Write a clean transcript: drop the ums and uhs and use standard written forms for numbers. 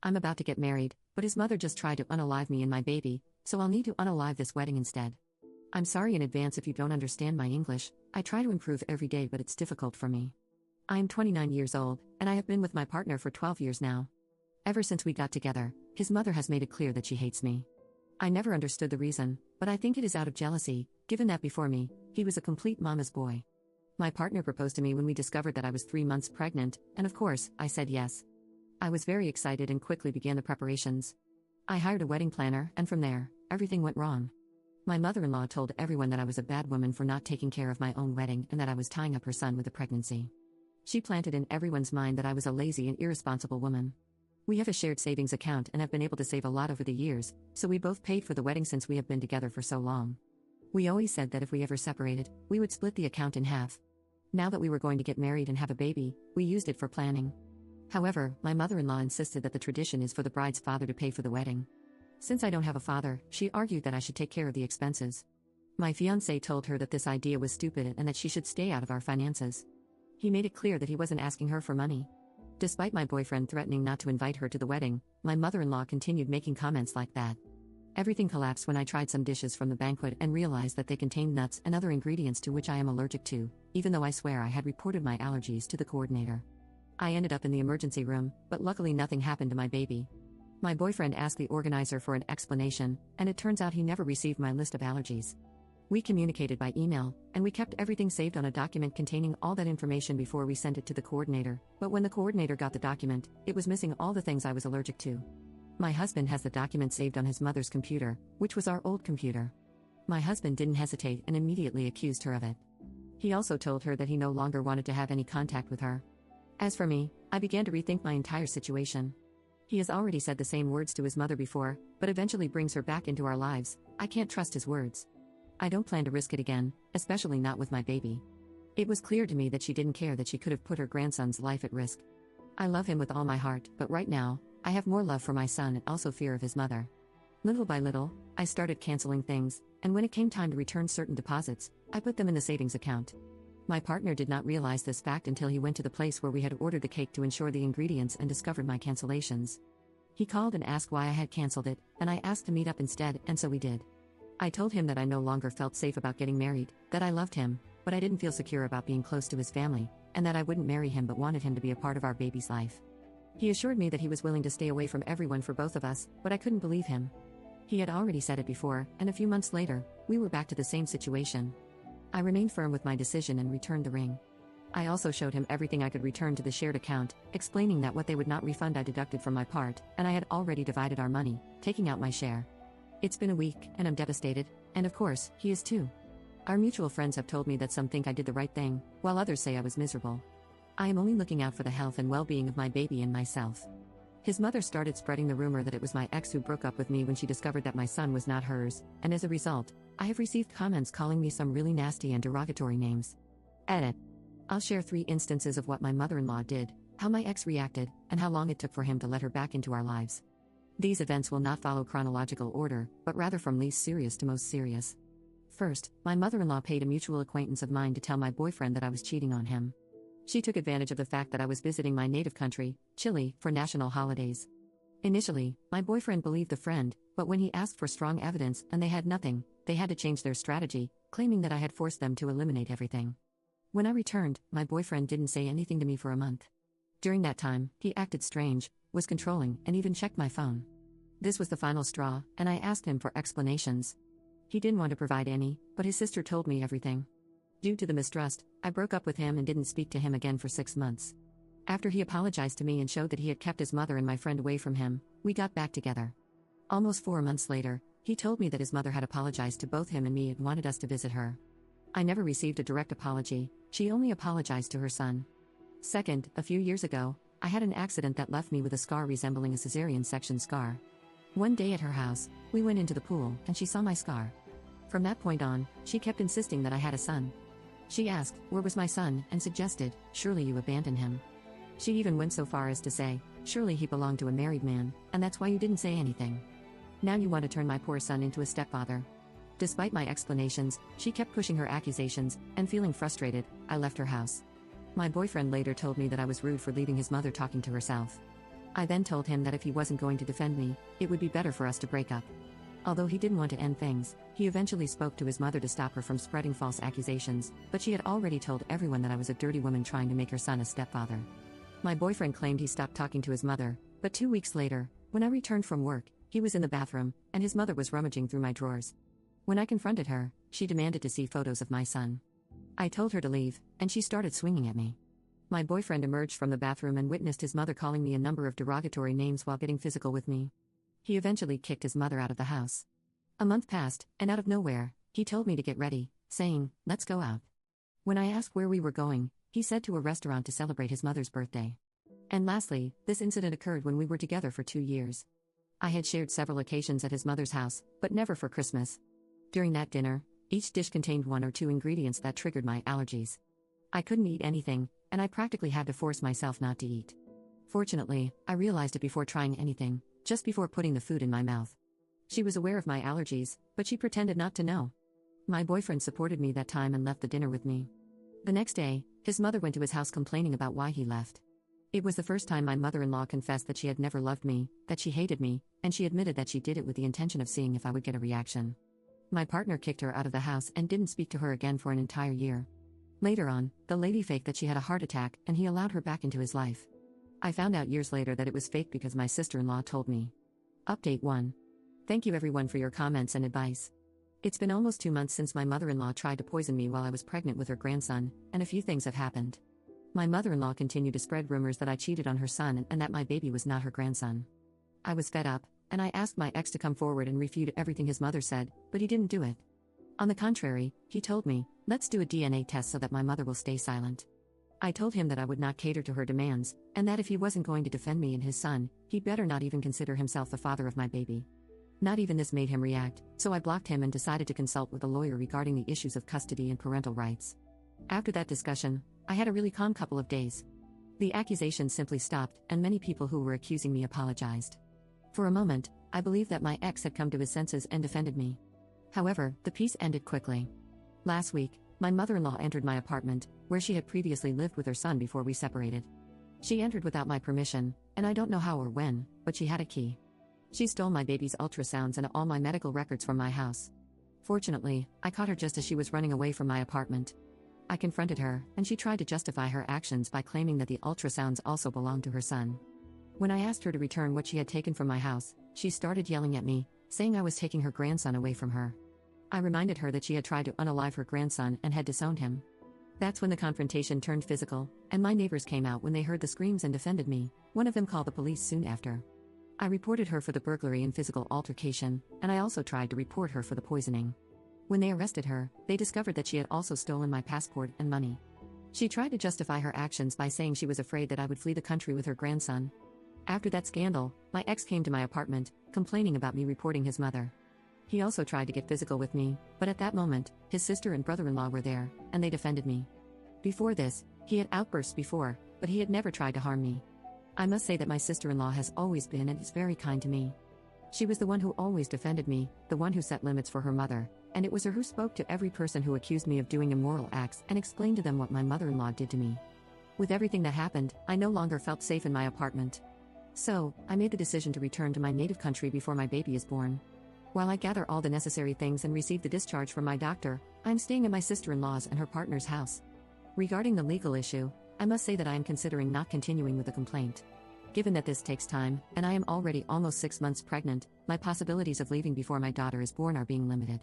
I'm about to get married, but his mother just tried to unalive me and my baby, so I'll need to unalive this wedding instead. I'm sorry in advance if you don't understand my English. I try to improve every day, but it's difficult for me. I am 29 years old, and I have been with my partner for 12 years now. Ever since we got together, his mother has made it clear that she hates me. I never understood the reason, but I think it is out of jealousy, given that before me, he was a complete mama's boy. My partner proposed to me when we discovered that I was 3 months pregnant, and of course, I said yes. I was very excited and quickly began the preparations. I hired a wedding planner, and from there, everything went wrong. My mother-in-law told everyone that I was a bad woman for not taking care of my own wedding and that I was tying up her son with a pregnancy. She planted in everyone's mind that I was a lazy and irresponsible woman. We have a shared savings account and have been able to save a lot over the years, so we both paid for the wedding since we have been together for so long. We always said that if we ever separated, we would split the account in half. Now that we were going to get married and have a baby, we used it for planning. However, my mother-in-law insisted that the tradition is for the bride's father to pay for the wedding. Since I don't have a father, she argued that I should take care of the expenses. My fiancé told her that this idea was stupid and that she should stay out of our finances. He made it clear that he wasn't asking her for money. Despite my boyfriend threatening not to invite her to the wedding, my mother-in-law continued making comments like that. Everything collapsed when I tried some dishes from the banquet and realized that they contained nuts and other ingredients to which I am allergic to, even though I swear I had reported my allergies to the coordinator. I ended up in the emergency room, but luckily nothing happened to my baby. My boyfriend asked the organizer for an explanation, and it turns out he never received my list of allergies. We communicated by email, and we kept everything saved on a document containing all that information before we sent it to the coordinator, but when the coordinator got the document, it was missing all the things I was allergic to. My husband has the document saved on his mother's computer, which was our old computer. My husband didn't hesitate and immediately accused her of it. He also told her that he no longer wanted to have any contact with her. As for me, I began to rethink my entire situation. He has already said the same words to his mother before, but eventually brings her back into our lives. I can't trust his words. I don't plan to risk it again, especially not with my baby. It was clear to me that she didn't care that she could have put her grandson's life at risk. I love him with all my heart, but right now, I have more love for my son and also fear of his mother. Little by little, I started canceling things, and when it came time to return certain deposits, I put them in the savings account. My partner did not realize this fact until he went to the place where we had ordered the cake to ensure the ingredients and discovered my cancellations. He called and asked why I had canceled it, and I asked to meet up instead, and so we did. I told him that I no longer felt safe about getting married, that I loved him, but I didn't feel secure about being close to his family, and that I wouldn't marry him but wanted him to be a part of our baby's life. He assured me that he was willing to stay away from everyone for both of us, but I couldn't believe him. He had already said it before, and a few months later, we were back to the same situation. I remained firm with my decision and returned the ring. I also showed him everything I could return to the shared account, explaining that what they would not refund I deducted from my part, and I had already divided our money, taking out my share. It's been a week, and I'm devastated, and of course, he is too. Our mutual friends have told me that some think I did the right thing, while others say I was miserable. I am only looking out for the health and well-being of my baby and myself. His mother started spreading the rumor that it was my ex who broke up with me when she discovered that my son was not hers, and as a result, I have received comments calling me some really nasty and derogatory names. Edit. I'll share 3 instances of what my mother-in-law did, how my ex reacted, and how long it took for him to let her back into our lives. These events will not follow chronological order, but rather from least serious to most serious. First, my mother-in-law paid a mutual acquaintance of mine to tell my boyfriend that I was cheating on him. She took advantage of the fact that I was visiting my native country, Chile, for national holidays. Initially, my boyfriend believed the friend, but when he asked for strong evidence and they had nothing, they had to change their strategy, claiming that I had forced them to eliminate everything. When I returned, my boyfriend didn't say anything to me for a month. During that time, he acted strange, was controlling, and even checked my phone. This was the final straw, and I asked him for explanations. He didn't want to provide any, but his sister told me everything. Due to the mistrust, I broke up with him and didn't speak to him again for 6 months. After he apologized to me and showed that he had kept his mother and my friend away from him, we got back together. Almost 4 months later, he told me that his mother had apologized to both him and me and wanted us to visit her. I never received a direct apology, she only apologized to her son. Second, a few years ago, I had an accident that left me with a scar resembling a cesarean section scar. One day at her house, we went into the pool and she saw my scar. From that point on, she kept insisting that I had a son. She asked, where was my son, and suggested, surely you abandoned him. She even went so far as to say, surely he belonged to a married man, and that's why you didn't say anything. Now you want to turn my poor son into a stepfather. Despite my explanations, she kept pushing her accusations, and feeling frustrated, I left her house. My boyfriend later told me that I was rude for leaving his mother talking to herself. I then told him that if he wasn't going to defend me, it would be better for us to break up. Although he didn't want to end things, he eventually spoke to his mother to stop her from spreading false accusations, but she had already told everyone that I was a dirty woman trying to make her son a stepfather. My boyfriend claimed he stopped talking to his mother, but 2 weeks later, when I returned from work, he was in the bathroom, and his mother was rummaging through my drawers. When I confronted her, she demanded to see photos of my son. I told her to leave, and she started swinging at me. My boyfriend emerged from the bathroom and witnessed his mother calling me a number of derogatory names while getting physical with me. He eventually kicked his mother out of the house. A month passed, and out of nowhere, he told me to get ready, saying, "Let's go out." When I asked where we were going, he said to a restaurant to celebrate his mother's birthday. And lastly, this incident occurred when we were together for 2 years. I had shared several occasions at his mother's house, but never for Christmas. During that dinner, each dish contained 1 or 2 ingredients that triggered my allergies. I couldn't eat anything, and I practically had to force myself not to eat. Fortunately, I realized it before trying anything, just before putting the food in my mouth. She was aware of my allergies, but she pretended not to know. My boyfriend supported me that time and left the dinner with me. The next day, his mother went to his house complaining about why he left. It was the first time my mother-in-law confessed that she had never loved me, that she hated me, and she admitted that she did it with the intention of seeing if I would get a reaction. My partner kicked her out of the house and didn't speak to her again for an entire year. Later on, the lady faked that she had a heart attack and he allowed her back into his life. I found out years later that it was fake because my sister-in-law told me. Update 1. Thank you everyone for your comments and advice. It's been almost 2 months since my mother-in-law tried to poison me while I was pregnant with her grandson, and a few things have happened. My mother-in-law continued to spread rumors that I cheated on her son and that my baby was not her grandson. I was fed up, and I asked my ex to come forward and refute everything his mother said, but he didn't do it. On the contrary, he told me, "Let's do a DNA test so that my mother will stay silent." I told him that I would not cater to her demands, and that if he wasn't going to defend me and his son, he better not even consider himself the father of my baby. Not even this made him react, so I blocked him and decided to consult with a lawyer regarding the issues of custody and parental rights. After that discussion, I had a really calm couple of days. The accusations simply stopped, and many people who were accusing me apologized. For a moment, I believed that my ex had come to his senses and defended me. However, the peace ended quickly. Last week, my mother-in-law entered my apartment, where she had previously lived with her son before we separated. She entered without my permission, and I don't know how or when, but she had a key. She stole my baby's ultrasounds and all my medical records from my house. Fortunately, I caught her just as she was running away from my apartment. I confronted her, and she tried to justify her actions by claiming that the ultrasounds also belonged to her son. When I asked her to return what she had taken from my house, she started yelling at me, saying I was taking her grandson away from her. I reminded her that she had tried to unalive her grandson and had disowned him. That's when the confrontation turned physical, and my neighbors came out when they heard the screams and defended me. One of them called the police soon after. I reported her for the burglary and physical altercation, and I also tried to report her for the poisoning. When they arrested her, they discovered that she had also stolen my passport and money. She tried to justify her actions by saying she was afraid that I would flee the country with her grandson. After that scandal, my ex came to my apartment, complaining about me reporting his mother. He also tried to get physical with me, but at that moment, his sister and brother-in-law were there, and they defended me. Before this, he had outbursts before, but he had never tried to harm me. I must say that my sister-in-law has always been and is very kind to me. She was the one who always defended me, the one who set limits for her mother, and it was her who spoke to every person who accused me of doing immoral acts and explained to them what my mother-in-law did to me. With everything that happened, I no longer felt safe in my apartment. So, I made the decision to return to my native country before my baby is born. While I gather all the necessary things and receive the discharge from my doctor, I'm staying at my sister-in-law's and her partner's house. Regarding the legal issue, I must say that I am considering not continuing with the complaint. Given that this takes time, and I am already almost 6 months pregnant, my possibilities of leaving before my daughter is born are being limited.